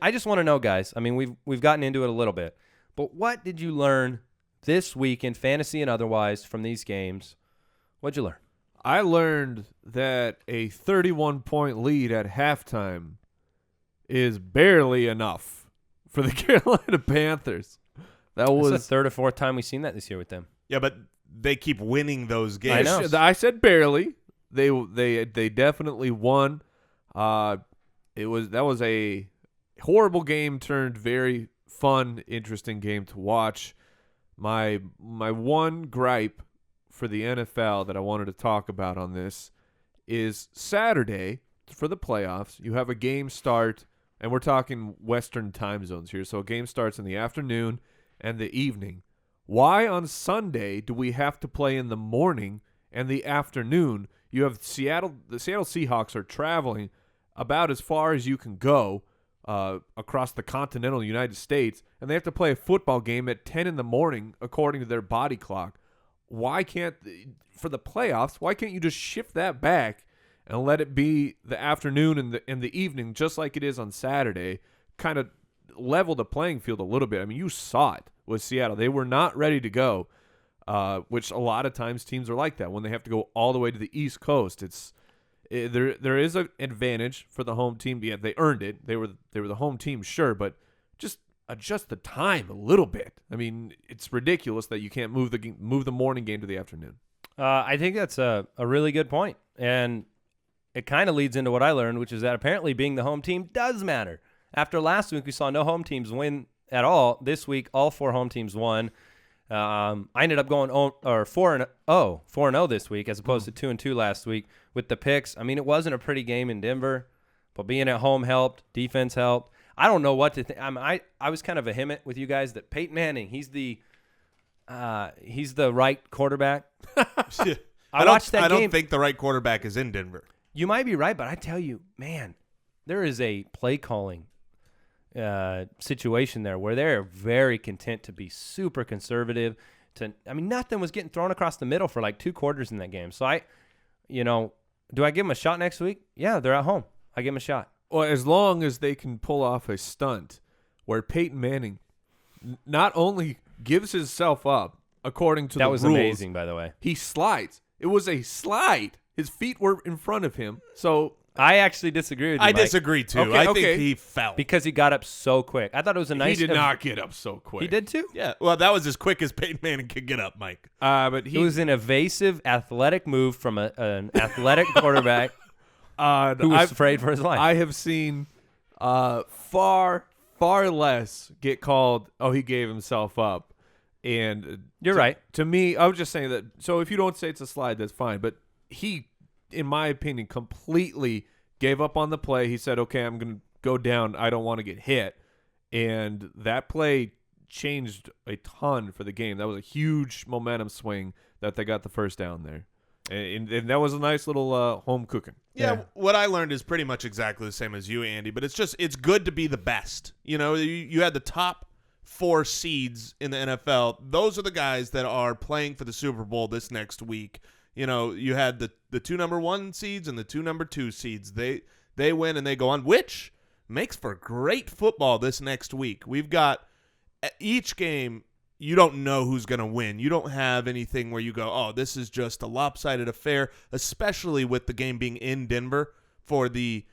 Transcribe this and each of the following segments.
I just want to know, guys. I mean, we've gotten into it a little bit, but what did you learn this week in fantasy and otherwise from these games? What'd you learn? I learned that a 31-point lead at halftime is barely enough for the Carolina Panthers. That's the third or fourth time we've seen that this year with them. Yeah, but they keep winning those games. I know. I said barely. They definitely won. That was a horrible game turned very fun, interesting game to watch. My one gripe for the NFL that I wanted to talk about on this is Saturday for the playoffs. You have a game start, and we're talking Western time zones here. So a game starts in the afternoon and the evening. Why on Sunday do we have to play in the morning and the afternoon? You have the Seattle Seahawks are traveling about as far as you can go across the continental United States, and they have to play a football game at 10 in the morning according to their body clock. Why can't, for the playoffs, why can't you just shift that back and let it be the afternoon and the evening just like it is on Saturday, kind of level the playing field a little bit? I mean, you saw it with Seattle. They were not ready to go, which a lot of times teams are like that when they have to go all the way to the East Coast. There is an advantage for the home team. Yeah, they earned it. They were the home team, sure, but just adjust the time a little bit. I mean, it's ridiculous that you can't move the morning game to the afternoon. I think that's a really good point, and it kind of leads into what I learned, which is that apparently being the home team does matter. After last week, we saw no home teams win at all. This week, all four home teams won. I ended up going 4-0 this week as opposed to 2-2 last week with the picks. I mean, it wasn't a pretty game in Denver, but being at home helped. Defense helped. I don't know what to think. I was kind of vehement with you guys that Peyton Manning, he's the right quarterback. I don't think the right quarterback is in Denver. You might be right, but I tell you, man, there is a play calling situation there where they're very content to be super conservative. Nothing was getting thrown across the middle for like 2 quarters in that game. So do I give them a shot next week? Yeah, they're at home. I give them a shot. Well, as long as they can pull off a stunt where Peyton Manning not only gives himself up according to the rules. That was amazing, by the way. He slides. It was a slide. His feet were in front of him. So I actually disagree with you, Mike. disagree, too. Okay, I think he fell. Because he got up so quick. I thought it was a nice... He did not get up so quick. He did, too? Yeah, well, that was as quick as Peyton Manning could get up, Mike. But it was an evasive, athletic move from an athletic quarterback who was afraid for his life. I have seen far less get called, he gave himself up. And you're right. To me, I was just saying that, so if you don't say it's a slide, that's fine. But he, in my opinion, completely gave up on the play. He said, okay, I'm going to go down. I don't want to get hit. And that play changed a ton for the game. That was a huge momentum swing that they got the first down there. And that was a nice little home cooking. Yeah, what I learned is pretty much exactly the same as you, Andy. But it's good to be the best. You know, you had the top 4 seeds in the NFL. Those are the guys that are playing for the Super Bowl this next week. You know, you had the 2 number 1 seeds and the 2 number 2 seeds. They win and they go on, which makes for great football this next week. We've got each game. You don't know who's going to win. You don't have anything where you go, oh, this is just a lopsided affair, especially with the game being in Denver for the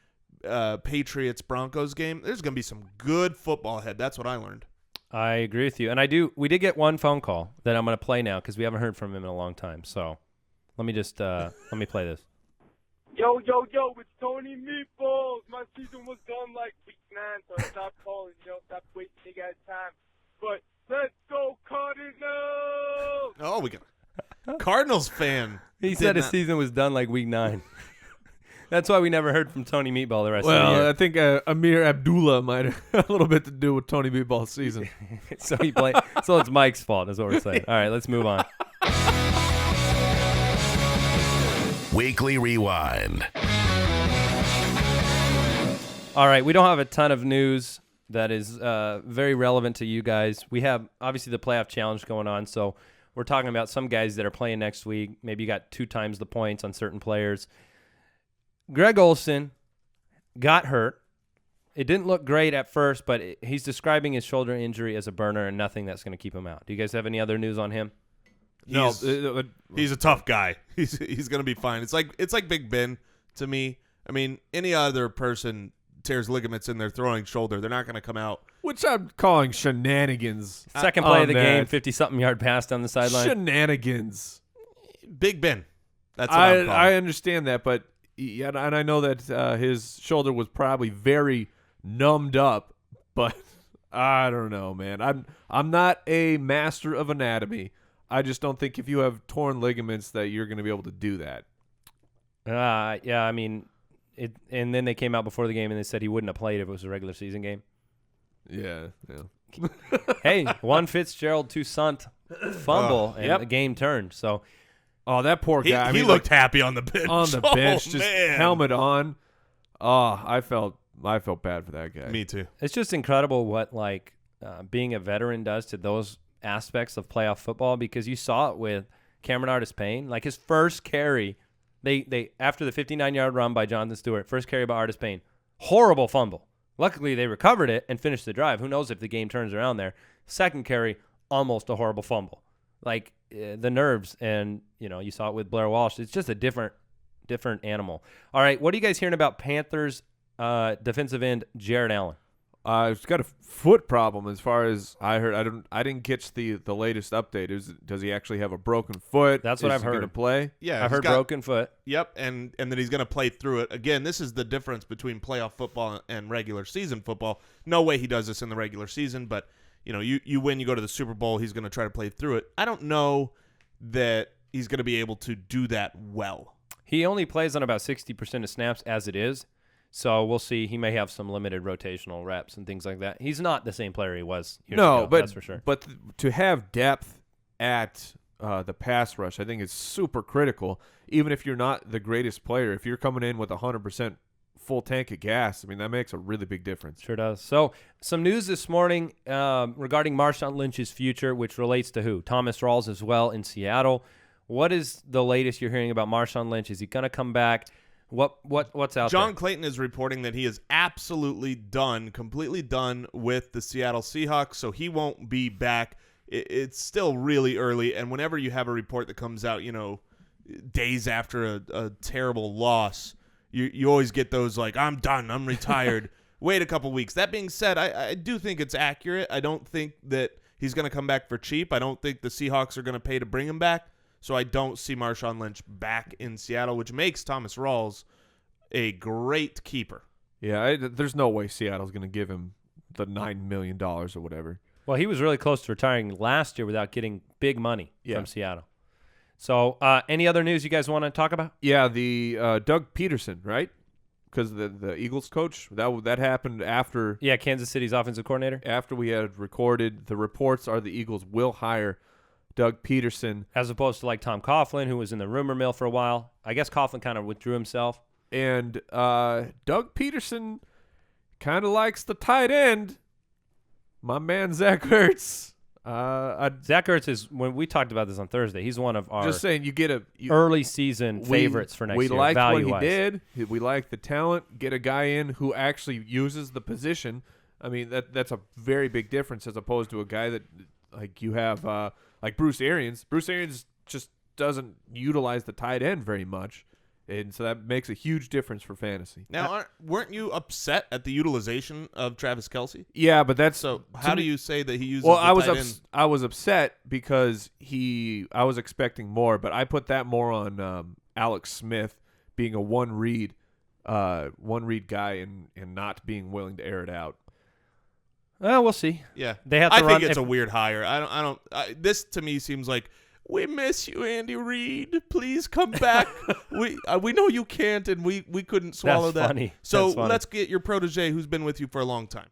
Patriots-Broncos game. There's going to be some good football ahead. That's what I learned. I agree with you. And we did get one phone call that I'm going to play now because we haven't heard from him in a long time. So let me just let me play this. Yo, it's Tony Meatballs. My season was done like week 9, so I stopped calling, stop wasting you guys' time. But let's go Cardinals! Oh, we got Cardinals fan. He said his season was done like week 9. That's why we never heard from Tony Meatball the rest of the year. Well, I think Amir Abdullah might have a little bit to do with Tony Meatball's season. So it's Mike's fault is what we're saying. All right, let's move on. Weekly Rewind. All right, we don't have a ton of news that is very relevant to you guys. We have, obviously, the playoff challenge going on, so we're talking about some guys that are playing next week. Maybe you got 2 times the points on certain players. Greg Olsen got hurt It didn't look great at first, but he's describing his shoulder injury as a burner and nothing that's going to keep him out. Do you guys have any other news on him? He's a tough guy. He's going to be fine. It's like Big Ben to me. I mean, any other person tears ligaments in their throwing shoulder, they're not going to come out. Which I'm calling shenanigans. Second play of the game, 50-something yard pass down the sideline. Shenanigans. Big Ben. That's what I'm calling. I understand that, but and I know that his shoulder was probably very numbed up, but I don't know, man. I'm not a master of anatomy. I just don't think if you have torn ligaments that you're going to be able to do that. Yeah, I mean, and then they came out before the game and they said he wouldn't have played if it was a regular season game. Yeah. Hey, one Fitzgerald, two Sunt fumble, and the game turned. So, that poor guy. He looked happy on the bench. On the bench, just man. helmet on. Oh, I felt bad for that guy. Me too. it's just incredible what being a veteran does to those aspects of playoff football, because you saw it with Cameron Artis-Payne. Like his first carry, they after the 59-yard run by Jonathan Stewart, first carry by Artis-Payne, horrible fumble. Luckily, they recovered it and finished the drive. Who knows if the game turns around there. Second carry, almost a horrible fumble. Like the nerves, and you saw it with Blair Walsh. It's just a different animal. All right, what are you guys hearing about Panthers defensive end Jared Allen? He's got a foot problem, as far as I heard. I didn't catch the latest update. Does he actually have a broken foot? That's what I've heard. Going to play? Yeah, I've heard broken foot. Yep, and then he's going to play through it. Again, this is the difference between playoff football and regular season football. No way he does this in the regular season, but you win, you go to the Super Bowl, he's going to try to play through it. I don't know that he's going to be able to do that well. He only plays on about 60% of snaps as it is. So we'll see. He may have some limited rotational reps and things like that. He's not the same player he was years ago, but, that's for sure. But to have depth at the pass rush, I think is super critical. Even if you're not the greatest player, if you're coming in with 100% full tank of gas, I mean, that makes a really big difference. Sure does. So some news this morning regarding Marshawn Lynch's future, which relates to who? Thomas Rawls as well in Seattle. What is the latest you're hearing about Marshawn Lynch? Is he going to come back? What's out John there? Clayton is reporting that he is absolutely done, completely done with the Seattle Seahawks, so he won't be back. It's still really early, and whenever you have a report that comes out, days after a terrible loss, you always get those like, I'm done, I'm retired. Wait a couple weeks. That being said, I do think it's accurate. I don't think that he's going to come back for cheap. I don't think the Seahawks are going to pay to bring him back. So I don't see Marshawn Lynch back in Seattle, which makes Thomas Rawls a great keeper. Yeah, there's no way Seattle's going to give him the $9 million or whatever. Well, he was really close to retiring last year without getting big money from Seattle. So any other news you guys want to talk about? Yeah, the Doug Peterson, right? Because the Eagles coach, that happened after. Yeah, Kansas City's offensive coordinator. After we had recorded, the reports are the Eagles will hire Doug Peterson. As opposed to like Tom Coughlin, who was in the rumor mill for a while. I guess Coughlin kind of withdrew himself. And Doug Peterson kind of likes the tight end. My man, Zach Ertz. Zach Ertz is, when we talked about this on Thursday, he's one of our just saying, early season favorites for next year. We liked what he value-wise. did. We like the talent. Get a guy in who actually uses the position. I mean, that's a very big difference as opposed to a guy that, like, you have like Bruce Arians. Bruce Arians just doesn't utilize the tight end very much, and so that makes a huge difference for fantasy. Now, weren't you upset at the utilization of Travis Kelce? Yeah, but that's so. How do you say that he uses? Well, the tight end? I was upset because I was expecting more, but I put that more on Alex Smith being a one read guy and not being willing to air it out. We'll see. Yeah, they have to I run. think it's a weird hire. I don't. This to me seems like, we miss you, Andy Reid. Please come back. we know you can't, and we couldn't swallow That's that. funny. So That's funny. let's get your protege, who's been with you for a long time.